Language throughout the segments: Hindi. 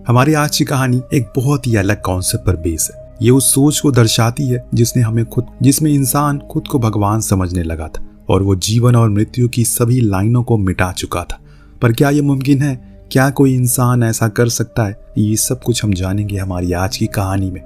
हमारी आज की कहानी एक बहुत ही अलग कॉन्सेप्ट पर बेस है। ये उस सोच को दर्शाती है जिसमें इंसान खुद को भगवान समझने लगा था और वो जीवन और मृत्यु की सभी लाइनों को मिटा चुका था। पर क्या ये मुमकिन है? क्या कोई इंसान ऐसा कर सकता है? ये सब कुछ हम जानेंगे हमारी आज की कहानी में।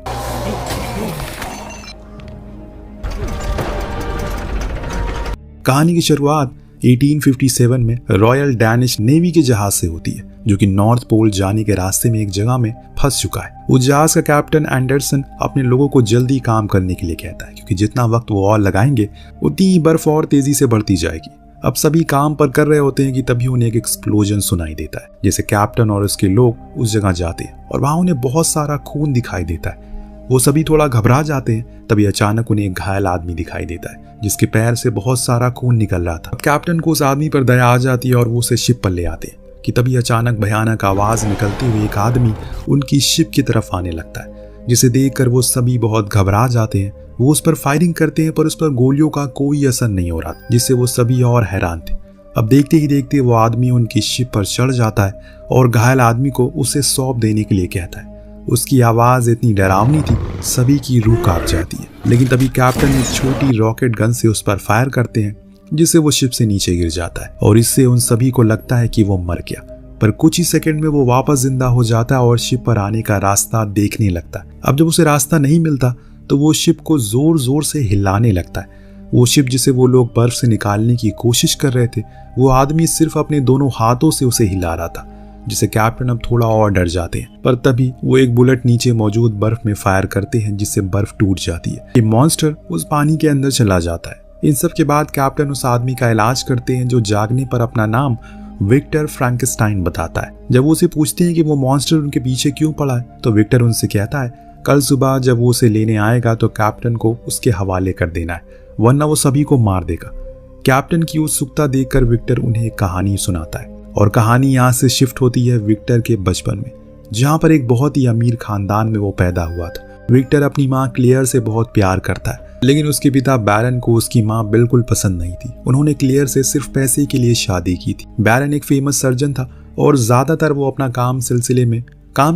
कहानी की शुरुआत 1857 में रॉयल डैनिश नेवी के जहाज से होती है, जो कि नॉर्थ पोल जाने के रास्ते में एक जगह में फंस चुका है। उस जहाज का कैप्टन एंडरसन अपने लोगों को जल्दी काम करने के लिए कहता है, क्योंकि जितना वक्त वो और लगाएंगे उतनी ही बर्फ और तेजी से बढ़ती जाएगी। अब सभी काम पर कर रहे होते हैं कि तभी उन्हें एक एक्सप्लोजन सुनाई देता है। जैसे कैप्टन और उसके लोग उस जगह जाते हैं और वहां उन्हें बहुत सारा खून दिखाई देता है। वो सभी थोड़ा घबरा जाते हैं। तभी अचानक उन्हें एक घायल आदमी दिखाई देता है, जिसके पैर से बहुत सारा खून निकल रहा था। कैप्टन को उस आदमी पर दया आ जाती है और वो उसे शिप पर ले आते हैं कि तभी अचानक भयानक आवाज निकलते हुए एक आदमी उनकी शिप की तरफ आने लगता है, जिसे देखकर वो सभी बहुत घबरा जाते हैं। वो उस पर फायरिंग करते हैं, पर उस पर गोलियों का कोई असर नहीं हो रहा, जिससे वो सभी और हैरान थे। अब देखते ही देखते वो आदमी उनकी शिप पर चढ़ जाता है और घायल आदमी को उसे सौंप देने के लिए कहता है। उसकी आवाज इतनी डरावनी थी, सभी की रूह कांप जाती है। लेकिन तभी कैप्टन एक छोटी रॉकेट गन से उस पर फायर करते हैं, जिससे वो शिप से नीचे गिर जाता है और इससे उन सभी को लगता है कि वो मर गया। पर कुछ ही सेकंड में वो वापस जिंदा हो जाता है और शिप पर आने का रास्ता देखने लगता है। अब जब उसे रास्ता नहीं मिलता तो वो शिप को जोर जोर से हिलाने लगता है। वो शिप जिसे वो लोग बर्फ से निकालने की कोशिश कर रहे थे, वो आदमी सिर्फ अपने दोनों हाथों से उसे हिला रहा था, जिसे कैप्टन अब थोड़ा और डर जाते हैं। पर तभी वो एक बुलेट नीचे मौजूद बर्फ में फायर करते हैं, जिससे बर्फ टूट जाती है। ये मॉन्स्टर उस पानी के अंदर चला जाता है। इन सब के बाद कैप्टन उस आदमी का इलाज करते हैं, जो जागने पर अपना नाम विक्टर फ्रैंकेस्टाइन बताता है। जब वो उसे पूछते हैं कि वो मॉन्स्टर उनके पीछे क्यों पड़ा है, तो विक्टर उनसे कहता है कल सुबह जब वो उसे लेने आएगा तो कैप्टन को उसके हवाले कर देना है, वरना वो सभी को मार देगा। कैप्टन की उत्सुकता देखकर विक्टर उन्हें एक कहानी सुनाता है और कहानी यहाँ से शिफ्ट होती है विक्टर के बचपन में, जहाँ पर एक बहुत ही अमीर खानदान में वो पैदा हुआ था। विक्टर अपनी माँ क्लेयर से बहुत प्यार करता है, लेकिन उसके पिता बैरन को उसकी माँ बिल्कुल पसंद नहीं थी। उन्होंने क्लेयर से सिर्फ पैसे के लिए शादी की थी। बैरन एक फेमस सर्जन था और ज्यादातर वो अपना काम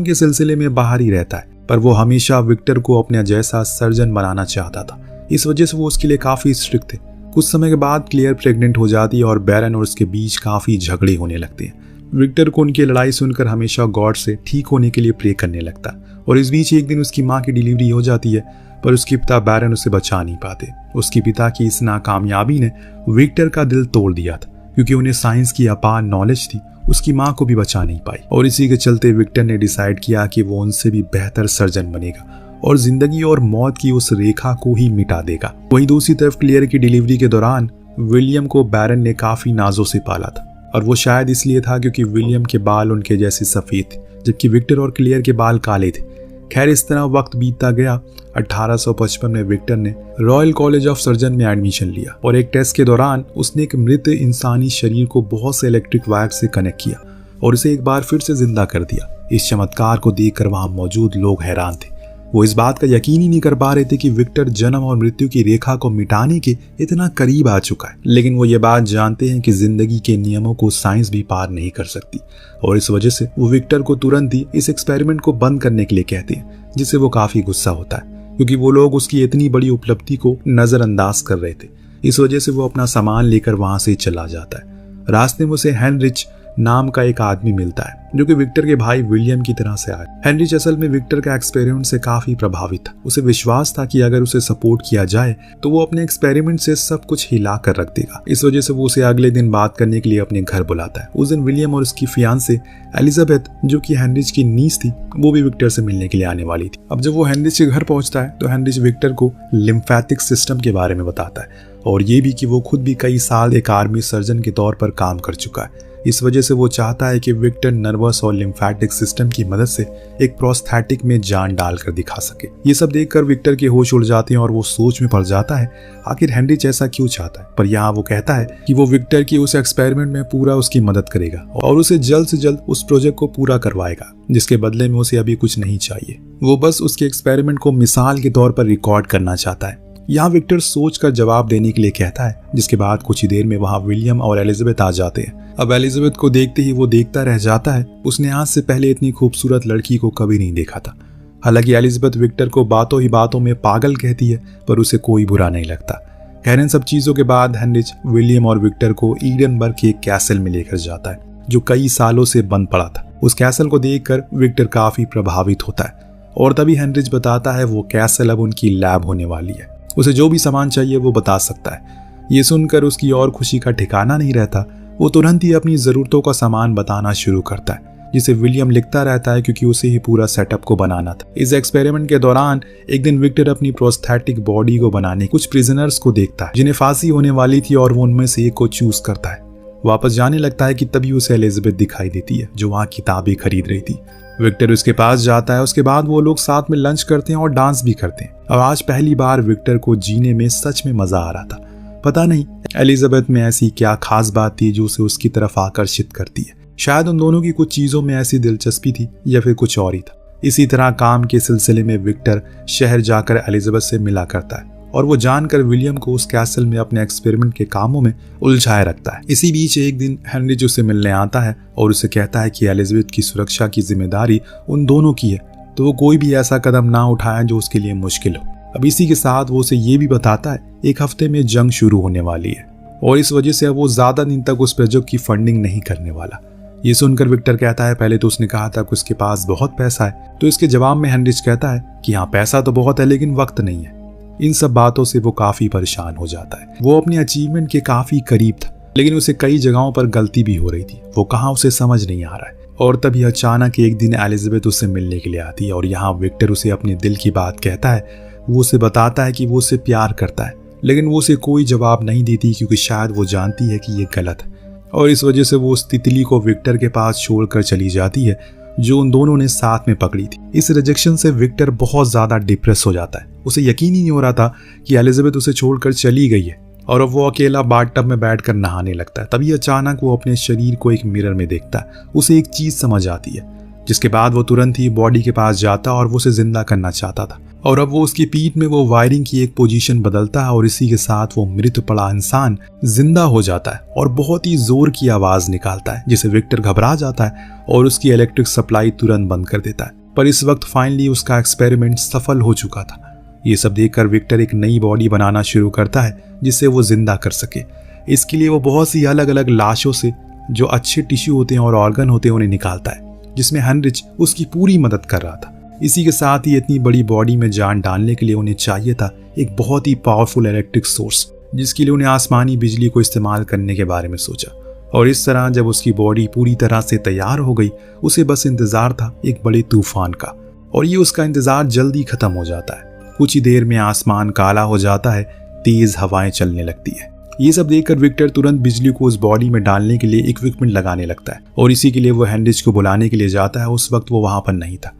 के सिलसिले में बाहर ही रहता है, पर वो हमेशा विक्टर को अपने जैसा सर्जन बनाना चाहता था। इस वजह से वो उसके लिए काफी स्ट्रिक्ट थे। कुछ समय के बाद क्लेयर प्रेग्नेंट हो जाती है और बैरन और उसके बीच काफी झगड़े होने लगते हैं। विक्टर को उनकी लड़ाई सुनकर हमेशा गॉड से ठीक होने के लिए प्रे करने लगता है और इस बीच एक दिन उसकी माँ की डिलीवरी हो जाती है, पर उसके पिता बैरन उसे बचा नहीं पाते। उसके पिता की इस नाकामयाबी ने विक्टर का दिल तोड़ दिया था, क्योंकि उन्हें साइंस की अपार नॉलेज थी। उसकी माँ को भी बचा नहीं पाई और इसी के चलते विक्टर ने डिसाइड किया कि वो उनसे भी बेहतर सर्जन बनेगा और जिंदगी और मौत की उस रेखा को ही मिटा देगा। वहीं दूसरी तरफ क्लियर की डिलीवरी के दौरान विलियम को बैरन ने काफी नाजों से पाला था, और वो शायद इसलिए था क्योंकि विलियम के बाल उनके जैसे सफेद थे, जबकि विक्टर और क्लियर के बाल काले थे। खैर, इस तरह वक्त बीतता गया। 1855 में विक्टर ने रॉयल कॉलेज ऑफ सर्जन में एडमिशन लिया और एक टेस्ट के दौरान उसने एक मृत इंसानी शरीर को बहुत से इलेक्ट्रिक वायर से कनेक्ट किया और उसे एक बार फिर से जिंदा कर दिया। इस चमत्कार को देखकर वहां मौजूद लोग हैरान थे। वो इस बात का यकीन ही नहीं कर पा रहे थे कि विक्टर जन्म और मृत्यु की रेखा को मिटाने के इतना करीब आ चुका है। लेकिन वो ये बात जानते हैं कि जिंदगी के नियमों को साइंस भी पार नहीं कर सकती, और इस वजह से वो विक्टर को तुरंत ही इस एक्सपेरिमेंट को बंद करने के लिए कहते हैं, जिससे वो काफी गुस्सा होता है, क्योंकि वो लोग उसकी इतनी बड़ी उपलब्धि को नजरअंदाज कर रहे थे। इस वजह से वो अपना सामान लेकर वहां से चला जाता है। रास्ते में उसे हेनरिच नाम का एक आदमी मिलता है, जो कि विक्टर के भाई विलियम की तरह से आया। हेनरिच असल में विक्टर का एक्सपेरिमेंट से काफी प्रभावित था। उसे विश्वास था कि अगर उसे सपोर्ट किया जाए तो वो अपने एक्सपेरिमेंट से सब कुछ हिला कर रख देगा। इस वजह से वो उसे अगले दिन बात करने के लिए अपने घर बुलाता है। उस दिन विलियम और उसकी फियांसे एलिजाबेथ, जो कि हेनरिच की नीस थी, वो भी विक्टर से मिलने के लिए आने वाली थी। अब जब वो हेनरिच के घर पहुंचता है तो हेनरिच विक्टर को लिम्फेटिक सिस्टम के बारे में बताता है, और ये भी कि वो खुद भी कई साल एक आर्मी सर्जन के तौर पर काम कर चुका है। इस वजह से वो चाहता है कि विक्टर नर्वस और लिम्फेटिक सिस्टम की मदद से एक प्रोस्थेटिक में जान डालकर दिखा सके। ये सब देखकर विक्टर के होश उड़ जाते हैं और वो सोच में पड़ जाता है आखिर हेनरिच ऐसा क्यों चाहता है। पर यहाँ वो कहता है कि वो विक्टर की उस एक्सपेरिमेंट में पूरा उसकी मदद करेगा और उसे जल्द से जल्द उस प्रोजेक्ट को पूरा करवाएगा, जिसके बदले में उसे अभी कुछ नहीं चाहिए। वो बस उसके एक्सपेरिमेंट को मिसाल के तौर पर रिकॉर्ड करना चाहता है। यहाँ विक्टर सोच कर जवाब देने के लिए कहता है, जिसके बाद कुछ ही देर में वहाँ विलियम और एलिजाबेथ आ जाते हैं। अब एलिजाबेथ को देखते ही वो देखता रह जाता है। उसने आज से पहले इतनी खूबसूरत लड़की को कभी नहीं देखा था। हालांकि एलिजाबेथ विक्टर को बातों ही बातों में पागल कहती है, पर उसे कोई बुरा नहीं लगता। खैर, इन सब चीजों के बाद हेनरिच विलियम और विक्टर को ईडनबर्ग के एक कैसल में लेकर जाता है, जो कई सालों से बंद पड़ा था। उस कैसल को देखकर विक्टर काफी प्रभावित होता है और तभी हेनरिच बताता है वो कैसल अब उनकी लैब होने वाली है। उसे जो भी सामान चाहिए वो बता सकता है। ये सुनकर उसकी और खुशी का ठिकाना नहीं रहता। वो तुरंत ही अपनी जरूरतों का सामान बताना शुरू करता है, जिसे विलियम लिखता रहता है क्योंकि उसे ही पूरा सेटअप को बनाना था। इस एक्सपेरिमेंट के दौरान एक दिन विक्टर अपनी प्रोस्थेटिक बॉडी को बनाने कुछ प्रिजनर्स को देखता है जिन्हें फांसी होने वाली थी और वो उनमें से एक को चूज करता है। वापस जाने लगता है कि तभी उसे एलिजाबेथ दिखाई देती है, जो वहाँ किताबें खरीद रही थी। विक्टर उसके पास जाता है। उसके बाद वो लोग साथ में लंच करते हैं और डांस भी करते हैं। और आज पहली बार विक्टर को जीने में सच में मजा आ रहा था। पता नहीं एलिजाबेथ में ऐसी क्या खास बात थी जो उसे उसकी तरफ आकर्षित करती है। शायद उन दोनों की कुछ चीजों में ऐसी दिलचस्पी थी या फिर कुछ और ही था। इसी तरह काम के सिलसिले में विक्टर शहर जाकर एलिजाबेथ से मिला करता है और वो जानकर विलियम को उस कैसल में अपने एक्सपेरिमेंट के कामों में उलझाए रखता है। इसी बीच एक दिन हेनरिच उसे मिलने आता है और उसे कहता है कि एलिजाबेथ की सुरक्षा की जिम्मेदारी उन दोनों की है, तो वो कोई भी ऐसा कदम ना उठाए जो उसके लिए मुश्किल हो। अब इसी के साथ वो उसे ये भी बताता है एक हफ्ते में जंग शुरू होने वाली है और इस वजह से अब वो ज्यादा दिन तक उस प्रोजेक्ट की फंडिंग नहीं करने वाला। ये सुनकर विक्टर कहता है, पहले तो उसने कहा था कि उसके पास बहुत पैसा है, तो इसके जवाब में हेनरिच कहता है कि हाँ, पैसा तो बहुत है लेकिन वक्त नहीं है। इन सब बातों से वो काफी परेशान हो जाता है। वो अपने अचीवमेंट के काफी करीब था, लेकिन उसे कई जगहों पर गलती भी हो रही थी। वो कहाँ उसे समझ नहीं आ रहा है। और तभी अचानक एक दिन एलिजाबेथ उससे मिलने के लिए आती है और यहाँ विक्टर उसे अपने दिल की बात कहता है। वो उसे बताता है कि वो उसे प्यार करता है, लेकिन वो उसे कोई जवाब नहीं देती क्योंकि शायद वो जानती है कि ये गलत है और इस वजह से वो उस तितली को विक्टर के पास छोड़कर चली जाती है जो उन दोनों ने साथ में पकड़ी थी। इस रिजेक्शन से विक्टर बहुत ज्यादा डिप्रेस हो जाता है। उसे यकीन ही नहीं हो रहा था कि एलिजाबेथ उसे छोड़कर चली गई है और अब वो अकेला बाथटब में बैठकर नहाने लगता है। तभी अचानक वो अपने शरीर को एक मिरर में देखता है। उसे एक चीज समझ आती है, जिसके बाद वो तुरंत ही बॉडी के पास जाता और वो उसे जिंदा करना चाहता था। और अब वो उसकी पीठ में वो वायरिंग की एक पोजीशन बदलता है और इसी के साथ वो मृत पड़ा इंसान जिंदा हो जाता है और बहुत ही जोर की आवाज निकालता है, जिसे विक्टर घबरा जाता है और उसकी इलेक्ट्रिक सप्लाई तुरंत बंद कर देता है। पर इस वक्त फाइनली उसका एक्सपेरिमेंट सफल हो चुका था। ये सब देखकर विक्टर एक नई बॉडी बनाना शुरू करता है जिससे वो जिंदा कर सके। इसके लिए वो बहुत सी अलग अलग लाशों से जो अच्छे टिश्यू होते हैं और ऑर्गन होते हैं उन्हें निकालता है, जिसमें हेनरिच उसकी पूरी मदद कर रहा था। इसी के साथ ही इतनी बड़ी बॉडी में जान डालने के लिए उन्हें चाहिए था एक बहुत ही पावरफुल इलेक्ट्रिक सोर्स, जिसके लिए उन्हें आसमानी बिजली को इस्तेमाल करने के बारे में सोचा। और इस तरह जब उसकी बॉडी पूरी तरह से तैयार हो गई, उसे बस इंतजार था एक बड़े तूफान का, और ये उसका इंतजार जल्दी खत्म हो जाता है। कुछ ही देर में आसमान काला हो जाता है, तेज हवाएं चलने लगती है। ये सब देखकर विक्टर तुरंत बिजली को उस बॉडी में डालने के लिए इक्विपमेंट लगाने लगता है और इसी के लिए वो हेनरिच को बुलाने के लिए जाता है। उस वक्त वो वहां पर नहीं था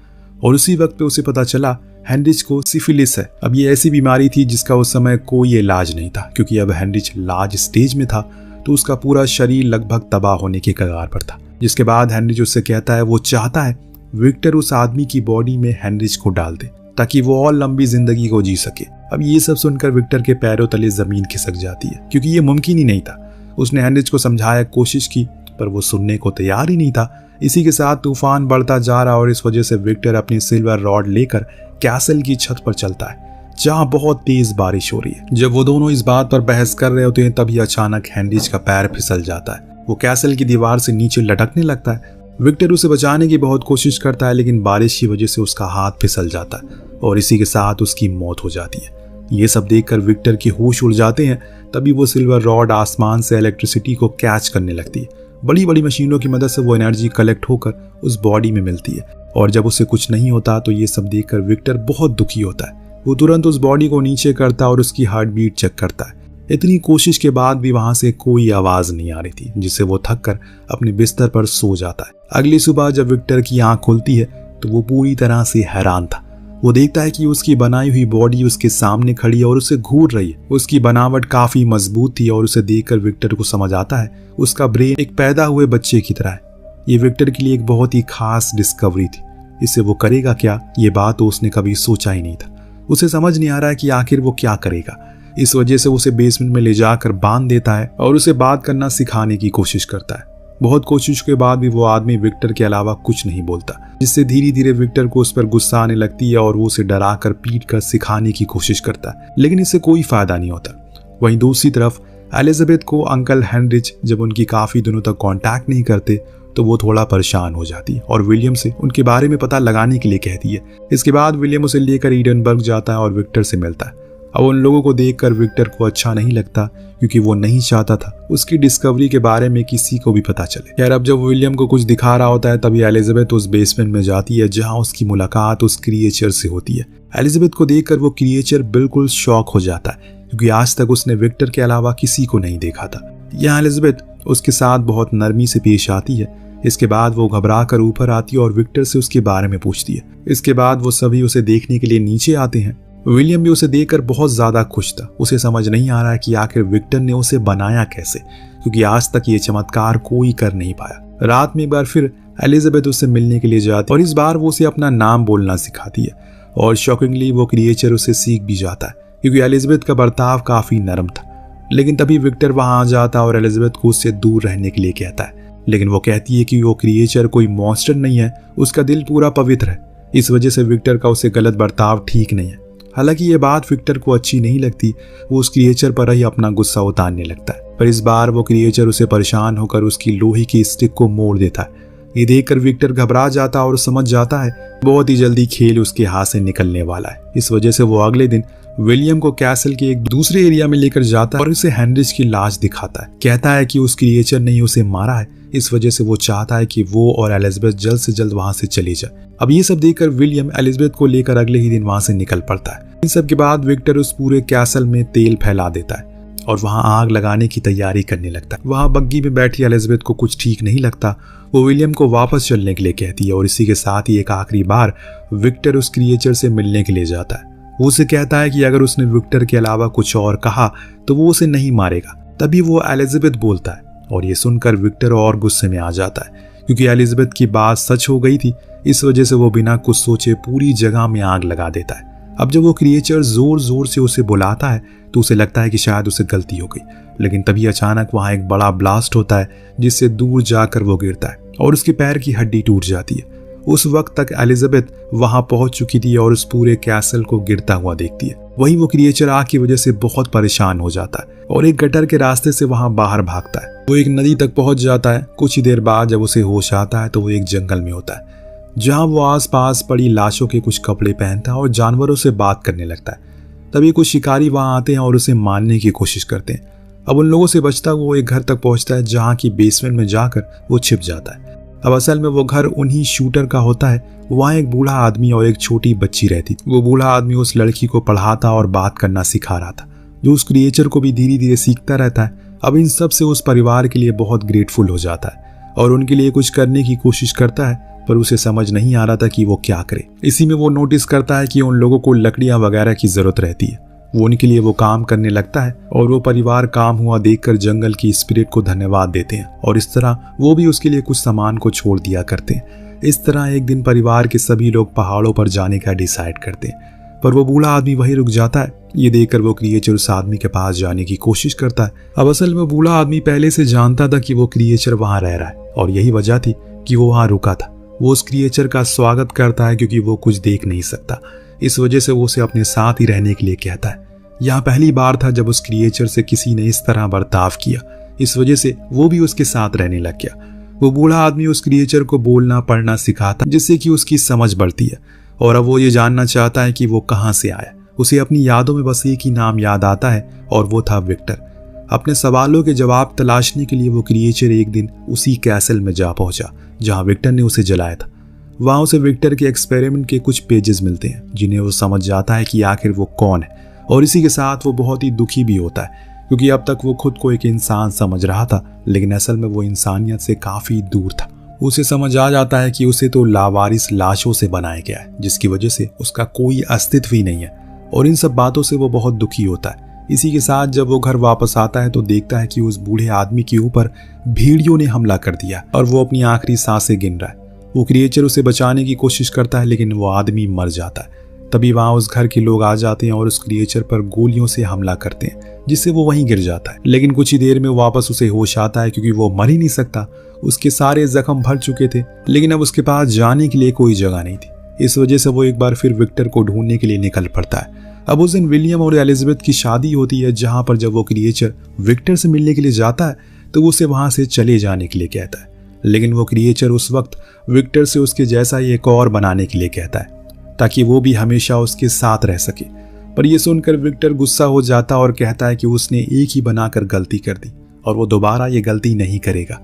और उसी वक्त पे उसे पता चला हेनरिच को सिफिलिस है। अब ये ऐसी बीमारी थी जिसका उस समय कोई इलाज नहीं था, क्योंकि अब हेनरिच लार्ज स्टेज में था तो उसका पूरा शरीर लगभग तबाह होने के कगार पर था। जिसके बाद हेनरिच उससे कहता है वो चाहता है विक्टर उस आदमी की बॉडी में हेनरिच को डाल दे ताकि वो और लंबी जिंदगी को जी सके। अब ये सब सुनकर विक्टर के पैरों तले जमीन खिसक जाती है, क्योंकि ये मुमकिन ही नहीं था। उसने हेनरिच को समझाया कोशिश की, पर वो सुनने को तैयार ही नहीं था। इसी के साथ तूफान बढ़ता जा रहा और इस वजह से विक्टर अपनी सिल्वर रॉड लेकर कैसल की छत पर चलता है, जहां बहुत तेज बारिश हो रही है। जब वो दोनों इस बात पर बहस कर रहे होते हैं तभी अचानक हेनरिच का पैर फिसल जाता है। वो कैसल की दीवार से नीचे लटकने लगता है। विक्टर उसे बचाने की बहुत कोशिश करता है, लेकिन बारिश की वजह से उसका हाथ फिसल जाता है और इसी के साथ उसकी मौत हो जाती है। ये सब देखकर विक्टर के होश उड़ जाते हैं। तभी वो सिल्वर रॉड आसमान से इलेक्ट्रिसिटी को कैच करने लगती है। बड़ी बड़ी मशीनों की मदद से वो एनर्जी कलेक्ट होकर उस बॉडी में मिलती है और जब उसे कुछ नहीं होता तो ये सब देखकर विक्टर बहुत दुखी होता है। वो तुरंत उस बॉडी को नीचे करता और उसकी हार्ट बीट चेक करता है। इतनी कोशिश के बाद भी वहां से कोई आवाज नहीं आ रही थी, जिससे वो थक कर अपने बिस्तर पर सो जाता है। अगली सुबह जब विक्टर की आंख खुलती है तो वो पूरी तरह से हैरान था। वो देखता है कि उसकी बनाई हुई बॉडी उसके सामने खड़ी है और उसे घूर रही है। उसकी बनावट काफी मजबूत थी और उसे देखकर विक्टर को समझ आता है उसका ब्रेन एक पैदा हुए बच्चे की तरह है। ये विक्टर के लिए एक बहुत ही खास डिस्कवरी थी। इससे वो करेगा क्या, ये बात तो उसने कभी सोचा ही नहीं था। उसे समझ नहीं आ रहा है कि आखिर वो क्या करेगा। इस वजह से उसे बेसमेंट में ले जाकर बांध देता है और उसे बात करना सिखाने की कोशिश करता है। बहुत कोशिश के बाद भी वो आदमी विक्टर के अलावा कुछ नहीं बोलता, जिससे धीरे धीरे विक्टर को उस पर गुस्सा आने लगती है और वो उसे डराकर पीट कर सिखाने की कोशिश करता है, लेकिन इससे कोई फायदा नहीं होता। वहीं दूसरी तरफ एलिजाबेथ को अंकल हेनरिच जब उनकी काफी दिनों तक कांटेक्ट नहीं करते तो वो थोड़ा परेशान हो जाती है और विलियम से उनके बारे में पता लगाने के लिए कहती है। इसके बाद विलियम उसे लेकर एडनबर्ग जाता है और विक्टर से मिलता है। अब उन लोगों को देखकर विक्टर को अच्छा नहीं लगता, क्योंकि वो नहीं चाहता था उसकी डिस्कवरी के बारे में किसी को भी पता चले। यार, अब जब विलियम को कुछ दिखा रहा होता है तभी एलिजाबेथ उस बेसमेंट में जाती है जहां उसकी मुलाकात उस क्रिएचर से होती है। एलिजाबेथ को देखकर वो क्रिएचर बिल्कुल शॉक हो जाता है, क्योंकि आज तक उसने विक्टर के अलावा किसी को नहीं देखा था। यहाँ एलिजाबेथ उसके साथ बहुत नरमी से पेश आती है। इसके बाद वो घबरा कर ऊपर आती है और विक्टर से उसके बारे में पूछती है। इसके बाद वो सभी उसे देखने के लिए नीचे आते हैं। विलियम भी उसे देखकर बहुत ज्यादा खुश था। उसे समझ नहीं आ रहा है कि आखिर विक्टर ने उसे बनाया कैसे, क्योंकि आज तक ये चमत्कार कोई कर नहीं पाया। रात में एक बार फिर एलिजाबेथ उससे मिलने के लिए जाती है और इस बार वो उसे अपना नाम बोलना सिखाती है और शॉकिंगली वो क्रिएचर उसे सीख भी जाता है, क्योंकि एलिजाबेथ का बर्ताव काफी नरम था। लेकिन तभी विक्टर वहां आ जाता है और एलिजाबेथ को उससे दूर रहने के लिए कहता है, लेकिन वो कहती है कि वो क्रिएचर कोई मॉन्स्टर नहीं है, उसका दिल पूरा पवित्र है। इस वजह से विक्टर का उसे गलत बर्ताव ठीक नहीं है। हालांकि ये बात विक्टर को अच्छी नहीं लगती, वो उस क्रिएचर पर ही अपना गुस्सा उतारने लगता है। पर इस बार वो क्रिएचर उसे परेशान होकर उसकी लोहे की स्टिक को मोड़ देता है। ये देखकर विक्टर घबरा जाता है और समझ जाता है बहुत ही जल्दी खेल उसके हाथ से निकलने वाला है। इस वजह से वो अगले दिन विलियम को कैसल के एक दूसरे एरिया में लेकर जाता है और उसे हेनरिच की लाश दिखाता है। कहता है कि उस क्रिएचर ने उसे मारा है, इस वजह से वो चाहता है कि वो और एलिजाबेथ जल्द से जल्द वहां से चली जाए। अब ये सब देखकर विलियम एलिजाबेथ को लेकर अगले ही दिन वहां से निकल पड़ता है। इन सब के बाद विक्टर उस पूरे कैसल में तेल फैला देता है और वहां आग लगाने की तैयारी करने लगता है। वहां बग्गी में बैठी एलिजाबेथ को कुछ ठीक नहीं लगता। वो विलियम को वापस चलने के लिए कहती है और इसी के साथ ही एक आखिरी बार विक्टर उस क्रिएचर से मिलने के लिए जाता है। वो उसे कहता है कि अगर उसने विक्टर के अलावा कुछ और कहा तो वो उसे नहीं मारेगा। तभी वो एलिजाबेथ बोलता है और ये सुनकर विक्टर और गुस्से में आ जाता है, क्योंकि एलिजाबेथ की बात सच हो गई थी। इस वजह से वो बिना कुछ सोचे पूरी जगह में आग लगा देता है। अब जब वो क्रिएचर जोर जोर से उसे बुलाता है तो उसे लगता है कि शायद उसे गलती हो गई, लेकिन तभी अचानक वहां एक बड़ा ब्लास्ट होता है जिससे दूर जाकर वो गिरता है और उसके पैर की हड्डी टूट जाती है। उस वक्त तक एलिजाबेथ वहां पहुंच चुकी थी और उस पूरे कैसल को गिरता हुआ देखती है। वहीं वो क्रिएचर आग की वजह से बहुत परेशान हो जाता है और एक गटर के रास्ते से वहां बाहर भागता है। वो एक नदी तक पहुंच जाता है। कुछ ही देर बाद जब उसे होश आता है तो वो एक जंगल में होता है, जहां वो आसपास पड़ी लाशों के कुछ कपड़े पहनता है और जानवरों से बात करने लगता है। तभी कुछ शिकारी वहां आते हैं और उसे मारने की कोशिश करते हैं। अब उन लोगों से बचता वो एक घर तक पहुंचता है, जहां की बेसमेंट में जाकर वो छिप जाता है। अब असल में वो घर उन्हीं शूटर का होता है। वहाँ एक बूढ़ा आदमी और एक छोटी बच्ची रहती। वो बूढ़ा आदमी उस लड़की को पढ़ाता और बात करना सिखा रहा था, जो उस क्रिएचर को भी धीरे धीरे सीखता रहता है। अब इन सब से उस परिवार के लिए बहुत ग्रेटफुल हो जाता है और उनके लिए कुछ करने की कोशिश करता है, पर उसे समझ नहीं आ रहा था कि वो क्या करे। इसी में वो नोटिस करता है कि उन लोगों को लकड़ियां वगैरह की जरूरत रहती है। वो उनके लिए वो काम करने लगता है और वो परिवार काम हुआ देखकर जंगल की स्पिरिट को धन्यवाद देते हैं और इस तरह वो भी उसके लिए कुछ सामान को छोड़ दिया करते हैं। इस तरह एक दिन परिवार के सभी लोग पहाड़ों पर जाने का डिसाइड करते हैं, पर वो बूढ़ा आदमी वहीं रुक जाता है। ये देखकर वो क्रिएचर उस आदमी के पास जाने की कोशिश करता है। अब असल में बूढ़ा आदमी पहले से जानता था कि वो क्रिएचर वहां रह रहा है और यही वजह थी कि वो वहां रुका था। वो उस क्रिएचर का स्वागत करता है क्योंकि वो कुछ देख नहीं सकता। इस वजह से वो उसे अपने साथ ही रहने के लिए कहता है। यह पहली बार था जब उस क्रिएचर से किसी ने इस तरह बर्ताव किया। इस वजह से वो भी उसके साथ रहने लग गया। वो बूढ़ा आदमी उस क्रिएचर को बोलना पढ़ना सिखाता, जिससे कि उसकी समझ बढ़ती है और अब वो ये जानना चाहता है कि वो कहाँ से आया। उसे अपनी यादों में बस एक ही नाम याद आता है और वो था विक्टर। अपने सवालों के जवाब तलाशने के लिए वो क्रिएचर एक दिन उसी कैसल में जा पहुंचा जहां विक्टर ने उसे जलाया था। वहां उसे विक्टर के एक्सपेरिमेंट के कुछ पेजेस मिलते हैं, जिन्हें वो समझ जाता है कि आखिर वो कौन है और इसी के साथ वो बहुत ही दुखी भी होता है, क्योंकि अब तक वो खुद को एक इंसान समझ रहा था, लेकिन असल में वो इंसानियत से काफी दूर था। उसे समझ आ जाता है कि उसे तो लावारिस लाशों से बनाया गया है, जिसकी वजह से उसका कोई अस्तित्व ही नहीं है और इन सब बातों से वो बहुत दुखी होता है। इसी के साथ जब वो घर वापस आता है तो देखता है कि उस बूढ़े आदमी के ऊपर भेड़ियों ने हमला कर दिया और वो अपनी आखिरी सांसें गिन रहा है। वो क्रिएचर उसे बचाने की कोशिश करता है, लेकिन वो आदमी मर जाता है। तभी वहाँ उस घर के लोग आ जाते हैं और उस क्रिएचर पर गोलियों से हमला करते हैं, जिससे वो वहीं गिर जाता है। लेकिन कुछ ही देर में वापस उसे होश आता है, क्योंकि वो मर ही नहीं सकता। उसके सारे जख्म भर चुके थे, लेकिन अब उसके पास जाने के लिए कोई जगह नहीं थी। इस वजह से वो एक बार फिर विक्टर को ढूंढने के लिए निकल पड़ता है। अब उस दिन विलियम और एलिजाबेथ की शादी होती है, जहां पर जब वो क्रिएचर विक्टर से मिलने के लिए जाता है तो वो उसे वहां से चले जाने के लिए कहता है। लेकिन वो क्रिएचर उस वक्त विक्टर से उसके जैसा ही एक और बनाने के लिए कहता है, ताकि वो भी हमेशा उसके साथ रह सके। पर यह सुनकर विक्टर गुस्सा हो जाता और कहता है कि उसने एक ही बनाकर गलती कर दी और वो दोबारा ये गलती नहीं करेगा।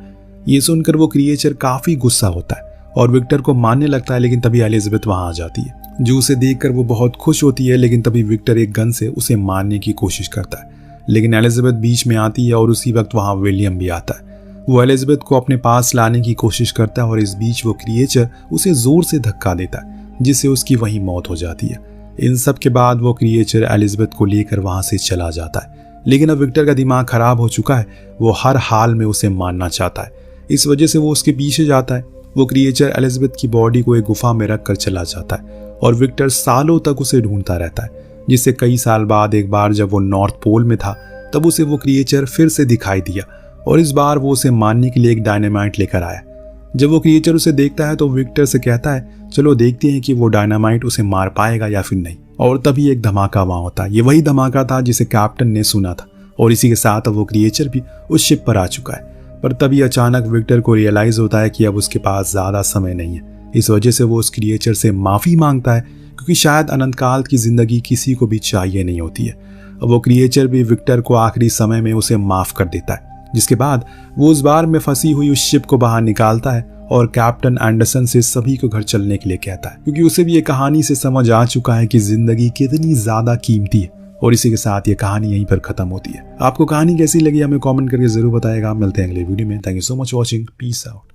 ये सुनकर वो क्रिएचर काफी गुस्सा होता है और विक्टर को मारने लगता है, लेकिन तभी एलिजाबेथ वहां आ जाती है, जो उसे देखकर वो बहुत खुश होती है। लेकिन तभी विक्टर एक गन से उसे मारने की कोशिश करता है, लेकिन एलिजाबेथ बीच में आती है और उसी वक्त वहां विलियम भी आता है। वो एलिजाबेथ को अपने पास लाने की कोशिश करता है और इस बीच वो क्रिएचर उसे जोर से धक्का देता है, जिससे उसकी वहीं मौत हो जाती है। इन सब के बाद वो क्रिएचर एलिजाबेथ को लेकर वहां से चला जाता है, लेकिन अब विक्टर का दिमाग खराब हो चुका है। वो हर हाल में उसे मारना चाहता है, इस वजह से वो उसके पीछे जाता है। वो क्रिएचर एलिजाबेथ की बॉडी को एक गुफा में रख कर चला जाता है और विक्टर सालों तक उसे ढूंढता रहता है, जिससे कई साल बाद एक बार जब वो नॉर्थ पोल में था तब उसे वो क्रिएचर फिर से दिखाई दिया और इस बार वो उसे मारने के लिए एक डायनामाइट लेकर आया। जब वो क्रिएचर उसे देखता है तो विक्टर से कहता है, चलो देखते हैं कि वो डायनामाइट उसे मार पाएगा या फिर नहीं। और तभी एक धमाका वहां होता है। ये वही धमाका था जिसे कैप्टन ने सुना था और इसी के साथ अब वो क्रिएचर भी उस शिप पर आ चुका है। पर तभी अचानक विक्टर को रियलाइज होता है कि अब उसके पास ज्यादा समय नहीं है। इस वजह से वो उस क्रिएचर से माफी मांगता है, क्योंकि शायद अनंतकाल की जिंदगी किसी को भी चाहिए नहीं होती है। अब वो क्रिएचर भी विक्टर को आखिरी समय में उसे माफ कर देता है, जिसके बाद वो उस बार में फंसी हुई उस शिप को बाहर निकालता है और कैप्टन एंडरसन से सभी को घर चलने के लिए कहता है, क्योंकि उसे भी ये कहानी से समझ आ चुका है कि जिंदगी कितनी ज्यादा कीमती है। और इसी के साथ ये कहानी यहीं पर खत्म होती है। आपको कहानी कैसी लगी हमें कमेंट करके जरूर बताएगा। मिलते हैं अगले वीडियो में। Thank you so much watching. Peace out.